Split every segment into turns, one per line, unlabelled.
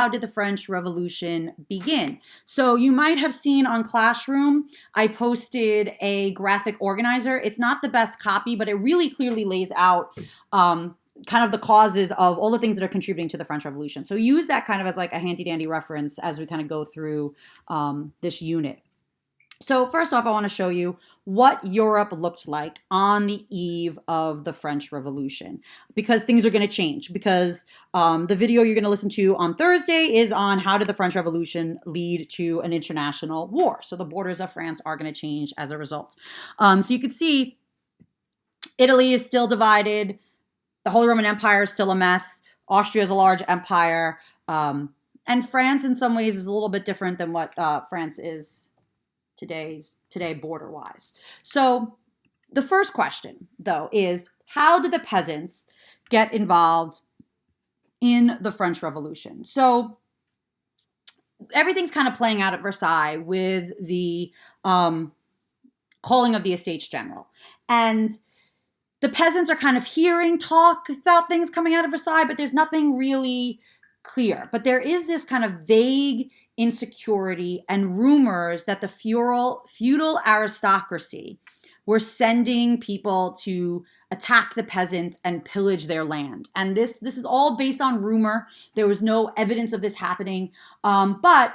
How did the French Revolution begin? So you might have seen on Classroom, I posted a graphic organizer. It's not the best copy, but it really clearly lays out kind of the causes of all the things that are contributing to the French Revolution. So use that kind of as like a handy dandy reference as we kind of go through this unit. So first off, I want to show you what Europe looked like on the eve of the French Revolution, because things are going to change, because the video you're going to listen to on Thursday is on how did the French Revolution lead to an international war. So the borders of France are going to change as a result. So you can see Italy is still divided. The Holy Roman Empire is still a mess. Austria is a large empire. And France in some ways is a little bit different than what France is today border-wise. So the first question, though, is how did the peasants get involved in the French Revolution? So everything's kind of playing out at Versailles with the calling of the Estates General. And the peasants are kind of hearing talk about things coming out of Versailles, but there's nothing really clear. But there is this kind of vague insecurity and rumors that the feudal aristocracy were sending people to attack the peasants and pillage their land. And this is all based on rumor. There was no evidence of this happening. But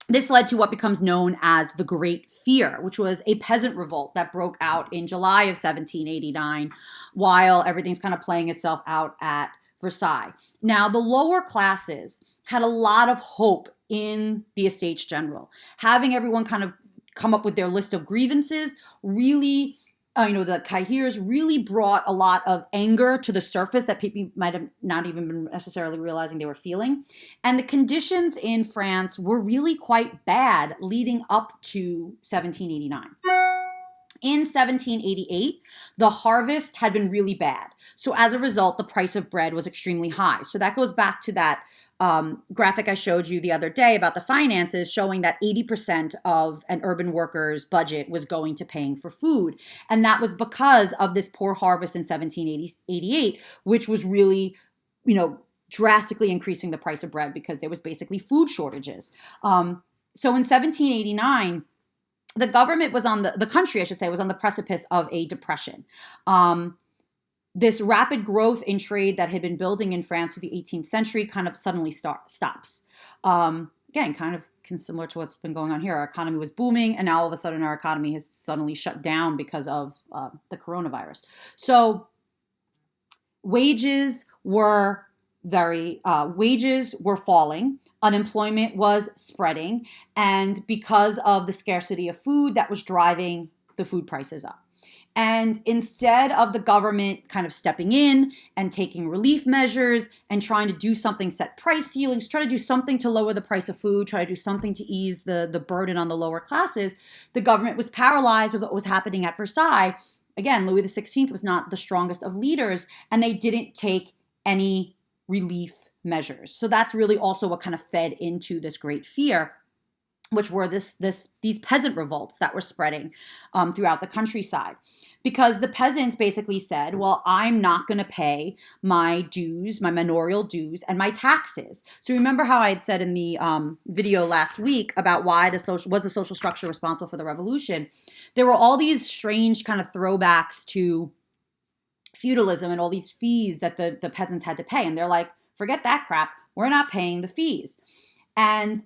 this led to what becomes known as the Great Fear, which was a peasant revolt that broke out in July of 1789 while everything's kind of playing itself out at Versailles. Now, the lower classes had a lot of hope in the Estates General. Having everyone kind of come up with their list of grievances really, the cahiers really brought a lot of anger to the surface that people might have not even been necessarily realizing they were feeling. And the conditions in France were really quite bad leading up to 1789. In 1788, the harvest had been really bad. So as a result, the price of bread was extremely high. So that goes back to that graphic I showed you the other day about the finances, showing that 80% of an urban worker's budget was going to paying for food. And that was because of this poor harvest in 1788, which was really, drastically increasing the price of bread because there was basically food shortages. So in 1789, the government was the country, I should say, was on the precipice of a depression. This rapid growth in trade that had been building in France through the 18th century kind of suddenly stops. Again, kind of similar to what's been going on here. Our economy was booming, and now all of a sudden our economy has suddenly shut down because of the coronavirus. So wages were falling. Unemployment was spreading, and because of the scarcity of food, that was driving the food prices up. And instead of the government kind of stepping in and taking relief measures and trying to do something, set price ceilings, try to do something to lower the price of food, try to do something to ease the burden on the lower classes, the government was paralyzed with what was happening at Versailles. Again, Louis XVI was not the strongest of leaders, and they didn't take any relief measures. So that's really also what kind of fed into this Great Fear, which were these peasant revolts that were spreading throughout the countryside. Because the peasants basically said, well, I'm not going to pay my dues, my manorial dues, and my taxes. So remember how I had said in the video last week about why the social structure responsible for the revolution? There were all these strange kind of throwbacks to feudalism and all these fees that the peasants had to pay. And they're like, forget that crap. We're not paying the fees. And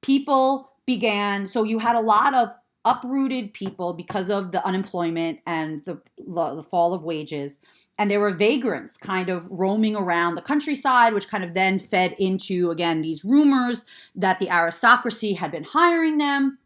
people began, so you had a lot of uprooted people because of the unemployment and the fall of wages. And there were vagrants kind of roaming around the countryside, which kind of then fed into, again, these rumors that the aristocracy had been hiring them.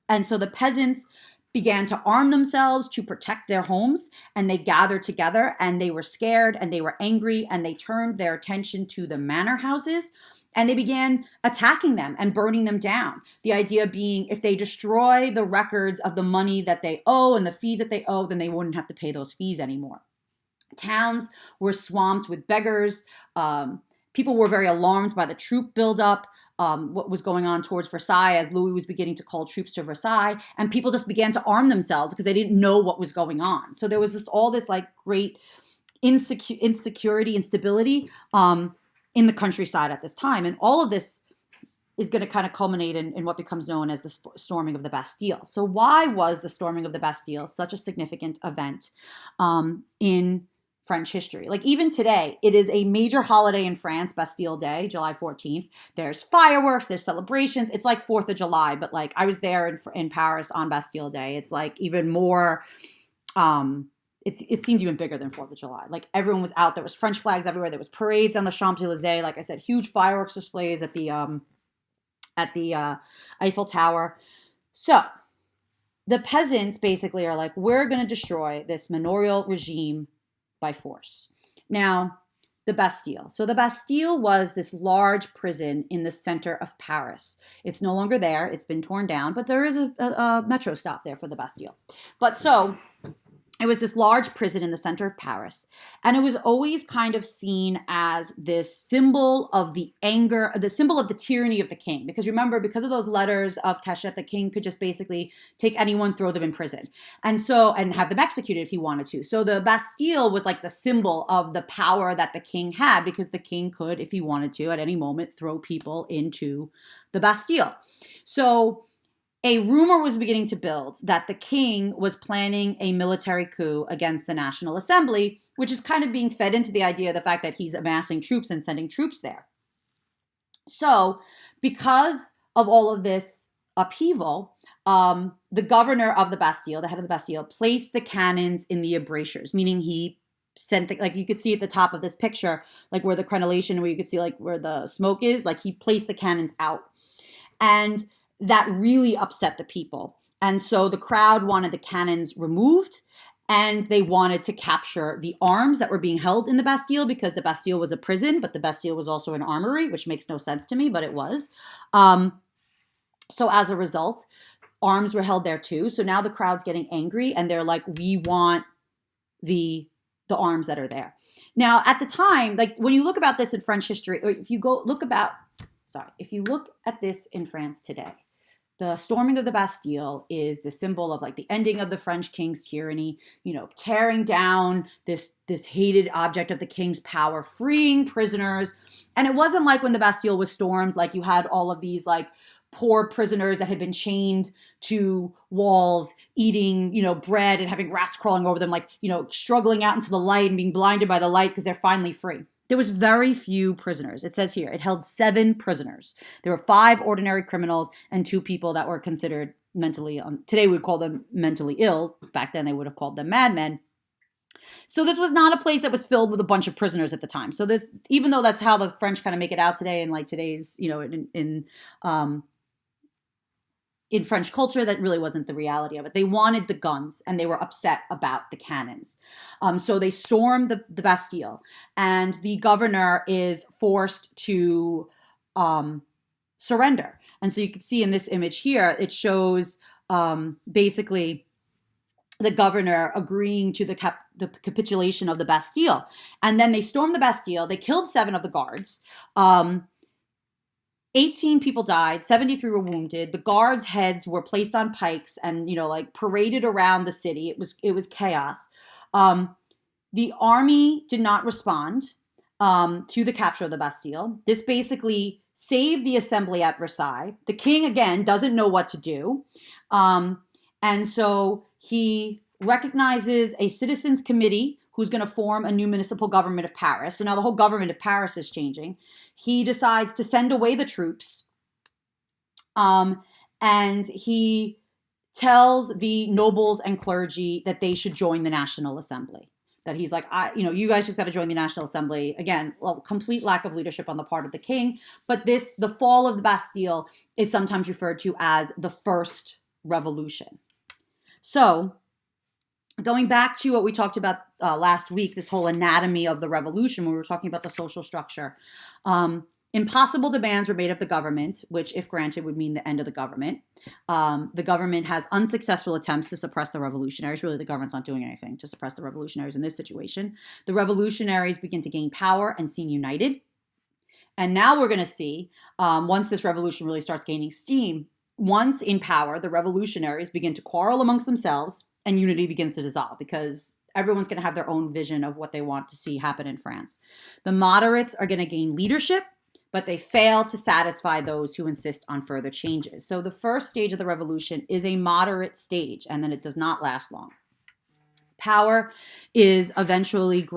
And so the peasants began to arm themselves to protect their homes, and they gathered together, and they were scared, and they were angry, and they turned their attention to the manor houses, and they began attacking them and burning them down. The idea being, if they destroy the records of the money that they owe and the fees that they owe, then they wouldn't have to pay those fees anymore. Towns were swamped with beggars. People were very alarmed by the troop buildup. What was going on towards Versailles as Louis was beginning to call troops to Versailles, and people just began to arm themselves because they didn't know what was going on. So there was all this like great insecurity, instability. in the countryside at this time. And all of this is going to kind of culminate in what becomes known as the storming of the Bastille. So why was the storming of the Bastille such a significant event in French history? Like even today, it is a major holiday in France, Bastille Day, July 14th. There's fireworks, there's celebrations. It's like 4th of July, but like I was there in Paris on Bastille Day. It's like even more, it seemed even bigger than 4th of July. Like everyone was out. There was French flags everywhere. There was parades on the Champs-Élysées. Like I said, huge fireworks displays at the Eiffel Tower. So the peasants basically are like, we're going to destroy this manorial regime by force. Now, the Bastille. So the Bastille was this large prison in the center of Paris. It's no longer there. It's been torn down, but there is a metro stop there for the Bastille. But so it was this large prison in the center of Paris, and it was always kind of seen as this symbol of the anger, the symbol of the tyranny of the king. Because remember, because of those letters of cachet, the king could just basically take anyone, throw them in prison, and have them executed if he wanted to. So the Bastille was like the symbol of the power that the king had, because the king could, if he wanted to, at any moment, throw people into the Bastille. So a rumor was beginning to build that the king was planning a military coup against the National Assembly, which is kind of being fed into the idea of the fact that he's amassing troops and sending troops there. So because of all of this upheaval, the governor of the Bastille, the head of the Bastille, placed the cannons in the embrasures, meaning he sent, like you could see at the top of this picture, like where the crenellation, where you could see like where the smoke is, like he placed the cannons out. And that really upset the people. And so the crowd wanted the cannons removed, and they wanted to capture the arms that were being held in the Bastille, because the Bastille was a prison, but the Bastille was also an armory, which makes no sense to me, but it was. So as a result, arms were held there too. So now the crowd's getting angry, and they're like, we want the arms that are there. Now, at the time, like when you look about this in French history, or if you look at this in France today, the storming of the Bastille is the symbol of like the ending of the French king's tyranny, tearing down this hated object of the king's power, freeing prisoners. And it wasn't like when the Bastille was stormed, like you had all of these like poor prisoners that had been chained to walls, eating, bread and having rats crawling over them, like, struggling out into the light and being blinded by the light because they're finally free. There was very few prisoners. It says here, it held 7 prisoners. There were 5 ordinary criminals and 2 people that were considered mentally, today we would call them mentally ill. Back then they would have called them madmen. So this was not a place that was filled with a bunch of prisoners at the time. So this, even though that's how the French kind of make it out today, and like today's, in French culture, that really wasn't the reality of it. They wanted the guns, and they were upset about the cannons. So they stormed the Bastille, and the governor is forced to surrender. And so you can see in this image here, it shows basically the governor agreeing to the capitulation of the Bastille. And then they stormed the Bastille. They killed 7 of the guards. 18 people died, 73 were wounded. The guards' heads were placed on pikes and, paraded around the city. It was chaos. The army did not respond to the capture of the Bastille. This basically saved the assembly at Versailles. The king, again, doesn't know what to do. And so he recognizes a citizens' committee who's going to form a new municipal government of Paris. So now the whole government of Paris is changing. He decides to send away the troops. And he tells the nobles and clergy that they should join the National Assembly. That he's like, you guys just got to join the National Assembly. Again, complete lack of leadership on the part of the king. But the fall of the Bastille is sometimes referred to as the First Revolution. So going back to what we talked about last week, this whole anatomy of the revolution, when we were talking about the social structure, impossible demands were made of the government, which, if granted, would mean the end of the government. The government has unsuccessful attempts to suppress the revolutionaries. Really, the government's not doing anything to suppress the revolutionaries in this situation. The revolutionaries begin to gain power and seem united. And now we're going to see, once this revolution really starts gaining steam, once in power, the revolutionaries begin to quarrel amongst themselves, and unity begins to dissolve, because everyone's going to have their own vision of what they want to see happen in France. The moderates are going to gain leadership, but they fail to satisfy those who insist on further changes. So the first stage of the revolution is a moderate stage, and then it does not last long. Power is eventually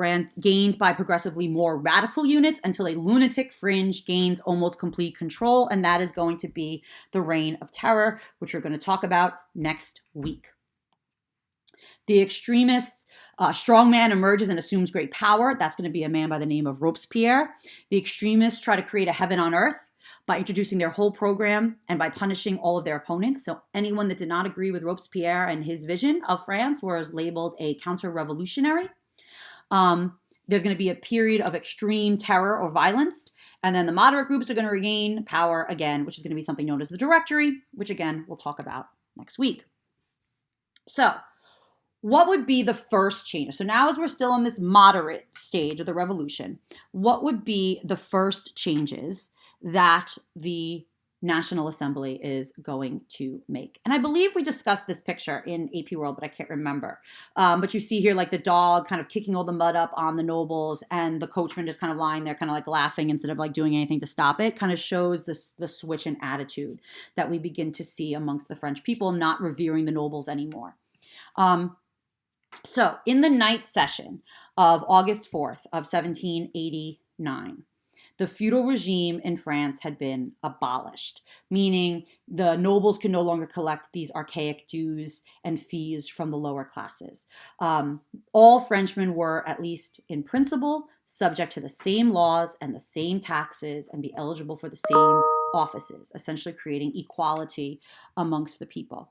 gained by progressively more radical units until a lunatic fringe gains almost complete control, and that is going to be the Reign of Terror, which we're going to talk about next week. The extremist strongman emerges and assumes great power. That's going to be a man by the name of Robespierre. The extremists try to create a heaven on earth by introducing their whole program and by punishing all of their opponents. So anyone that did not agree with Robespierre and his vision of France was labeled a counter-revolutionary. There's going to be a period of extreme terror or violence. And then the moderate groups are going to regain power again, which is going to be something known as the Directory, which again, we'll talk about next week. So what would be the first change? So now as we're still in this moderate stage of the revolution, what would be the first changes that the National Assembly is going to make? And I believe we discussed this picture in AP World, but I can't remember. But you see here like the dog kind of kicking all the mud up on the nobles and the coachman just kind of lying there kind of like laughing instead of like doing anything to stop it. Kind of shows the switch in attitude that we begin to see amongst the French people, not revering the nobles anymore. So in the night session of August 4th of 1789, the feudal regime in France had been abolished, meaning the nobles could no longer collect these archaic dues and fees from the lower classes. All Frenchmen were, at least in principle, subject to the same laws and the same taxes and be eligible for the same offices, essentially creating equality amongst the people.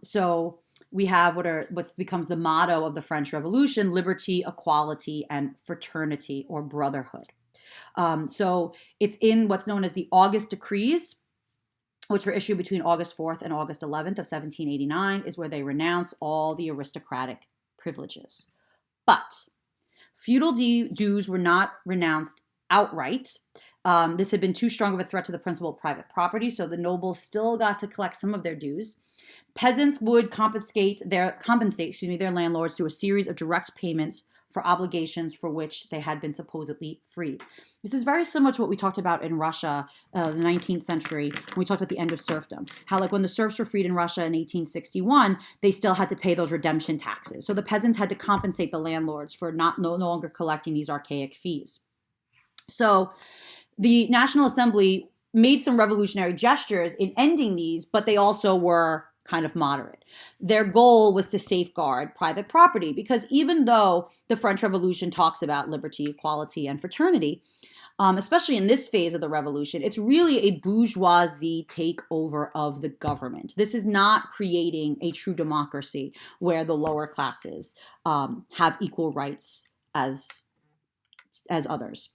So we have what becomes the motto of the French Revolution: liberty, equality, and fraternity or brotherhood. So it's in what's known as the August Decrees, which were issued between August 4th and August 11th of 1789, is where they renounce all the aristocratic privileges. But feudal dues were not renounced outright. This had been too strong of a threat to the principle of private property, so the nobles still got to collect some of their dues. Peasants would compensate their landlords through a series of direct payments for obligations for which they had been supposedly freed. This is very similar to what we talked about in Russia in the 19th century when we talked about the end of serfdom. How like when the serfs were freed in Russia in 1861, they still had to pay those redemption taxes. So the peasants had to compensate the landlords for no longer collecting these archaic fees. So the National Assembly made some revolutionary gestures in ending these, but they also were kind of moderate. Their goal was to safeguard private property because even though the French Revolution talks about liberty, equality, and fraternity, especially in this phase of the revolution, it's really a bourgeoisie takeover of the government. This is not creating a true democracy where the lower classes have equal rights as others.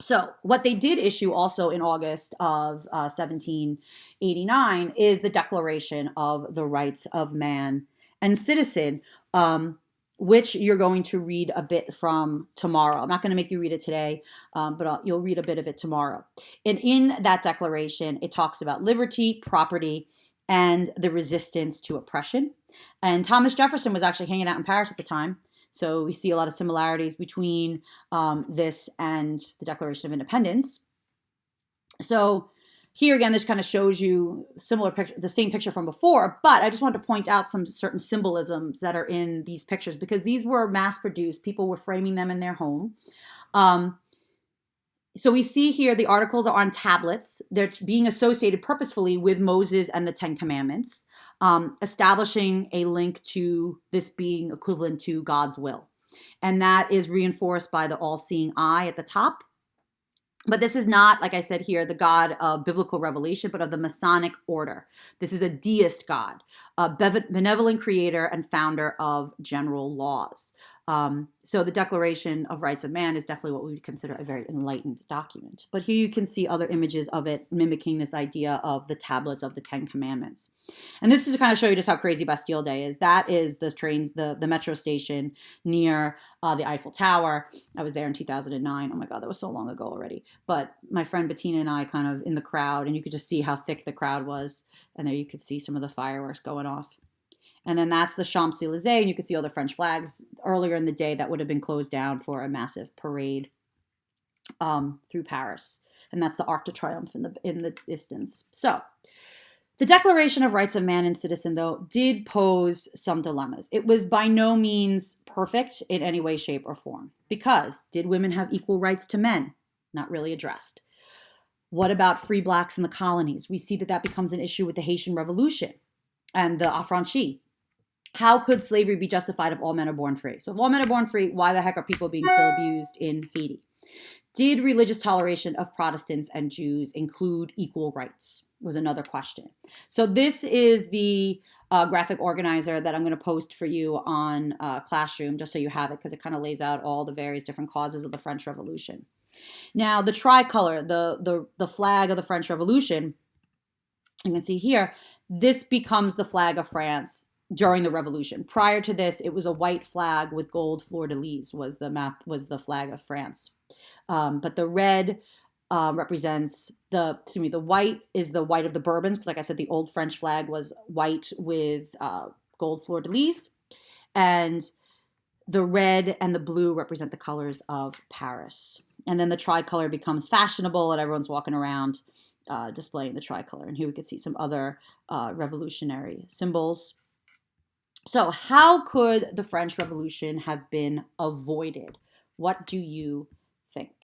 So what they did issue also in August of 1789 is the Declaration of the Rights of Man and Citizen, which you're going to read a bit from tomorrow. I'm not going to make you read it today, but you'll read a bit of it tomorrow. And in that declaration, it talks about liberty, property, and the resistance to oppression. And Thomas Jefferson was actually hanging out in Paris at the time. So we see a lot of similarities between this and the Declaration of Independence. So here again, this kind of shows you similar picture, the same picture from before, but I just wanted to point out some certain symbolisms that are in these pictures because these were mass-produced. People were framing them in their home. So we see here the articles are on tablets. They're being associated purposefully with Moses and the Ten Commandments, establishing a link to this being equivalent to God's will. And that is reinforced by the all-seeing eye at the top. But this is not, like I said here, the God of biblical revelation, but of the Masonic order. This is a deist God, a benevolent creator and founder of general laws. So the Declaration of Rights of Man is definitely what we would consider a very enlightened document. But here you can see other images of it mimicking this idea of the tablets of the Ten Commandments. And this is to kind of show you just how crazy Bastille Day is. That is the trains, the metro station near the Eiffel Tower. I was there in 2009. Oh my God, that was so long ago already. But my friend Bettina and I kind of in the crowd, and you could just see how thick the crowd was. And there you could see some of the fireworks going off. And then that's the Champs-Élysées, and you can see all the French flags earlier in the day that would have been closed down for a massive parade through Paris. And that's the Arc de Triomphe in the distance. So the Declaration of Rights of Man and Citizen, though, did pose some dilemmas. It was by no means perfect in any way, shape, or form. Because did women have equal rights to men? Not really addressed. What about free blacks in the colonies? We see that that becomes an issue with the Haitian Revolution and the affranchis. How could slavery be justified if all men are born free? So if all men are born free, why the heck are people being still abused in Haiti? Did religious toleration of Protestants and Jews include equal rights? Was another question. So this is the graphic organizer that I'm going to post for you on Classroom, just so you have it, because it kind of lays out all the various different causes of the French Revolution. Now, the tricolor, the flag of the French Revolution, you can see here, this becomes the flag of France during the revolution. Prior to this, it was a white flag with gold fleur-de-lis was the flag of France. But the red represents the white is the white of the Bourbons, because like I said, the old French flag was white with gold fleur-de-lis. And the red and the blue represent the colors of Paris. And then the tricolor becomes fashionable and everyone's walking around displaying the tricolor. And here we could see some other revolutionary symbols. So how could the French Revolution have been avoided? What do you think?